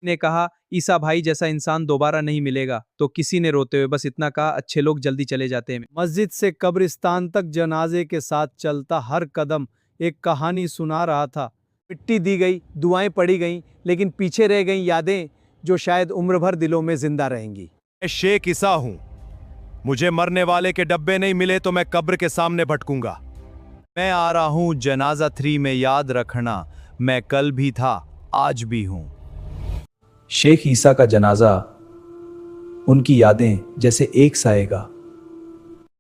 ने कहा, ईसा भाई जैसा इंसान दोबारा नहीं मिलेगा। तो किसी ने रोते हुए बस इतना कहा, अच्छे लोग जल्दी चले जाते हैं। मस्जिद से कब्रिस्तान तक जनाजे के साथ चलता हर कदम एक कहानी सुना रहा था। मिट्टी दी गई, दुआएं पड़ी गईं, लेकिन पीछे रह गईं यादें जो शायद उम्र भर दिलों में जिंदा रहेंगी। मैं शेख ईसा हूं। मुझे मरने वाले के डब्बे नहीं मिले तो मैं कब्र के सामने भटकूंगा। मैं आ रहा हूं जनाजा 3 में, याद रखना मैं कल भी था, आज भी हूं। शेख ईसा का जनाजा, उनकी यादें जैसे एक साएगा।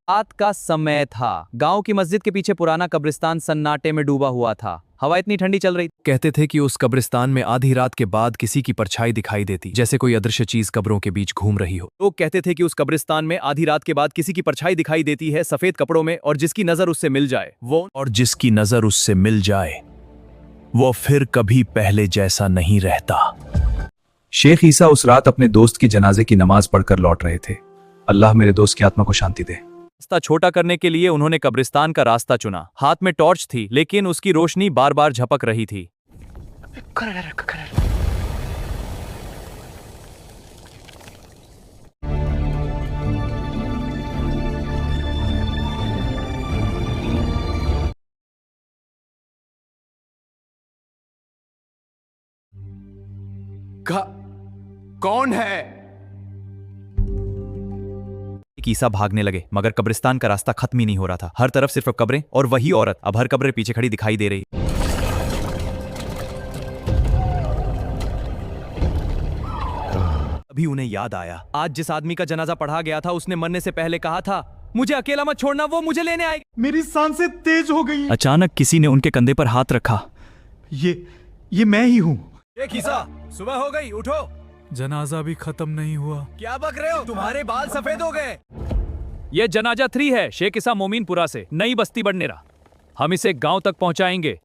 रात का समय था। गांव की मस्जिद के पीछे पुराना कब्रिस्तान सन्नाटे में डूबा हुआ था। हवा इतनी ठंडी चल रही। कहते थे कि उस कब्रिस्तान में आधी रात के बाद किसी की परछाई दिखाई देती, जैसे कोई अदृश्य चीज कब्रों के बीच घूम रही हो। लोग कहते थे कि उस कब्रिस्तान में आधी रात के बाद किसी की परछाई दिखाई देती है सफेद कपड़ों में, और जिसकी नजर उससे मिल जाए वो फिर कभी पहले जैसा नहीं रहता। शेख ईसा उस रात अपने दोस्त की जनाजे की नमाज पढ़कर लौट रहे थे। अल्लाह मेरे दोस्त की आत्मा को शांति दे। रास्ता छोटा करने के लिए उन्होंने कब्रिस्तान का रास्ता चुना। हाथ में टॉर्च थी, लेकिन उसकी रोशनी बार बार झपक रही थी। कौन है? ईसा भागने लगे, मगर कब्रिस्तान का रास्ता खत्म ही नहीं हो रहा था। हर तरफ सिर्फ कब्रें और वही औरत अब हर कब्र पीछे खड़ी दिखाई दे रही। अभी उन्हें याद आया, आज जिस आदमी का जनाजा पढ़ा गया था उसने मरने से पहले कहा था, मुझे अकेला मत छोड़ना, वो मुझे लेने आएगा। मेरी सांसें तेज हो गई। अचानक किसी ने उनके कंधे पर हाथ रखा। ये मैं ही हूँ। शेख ईसा, सुबह हो गई, उठो। जनाजा भी खत्म नहीं हुआ। क्या बक रहे हो? तुम्हारे बाल सफेद हो गए। यह जनाजा 3 है, शेख ईसा मोमीनपुरा से, नई बस्ती बडनेरा। हम इसे गांव तक पहुंचाएंगे।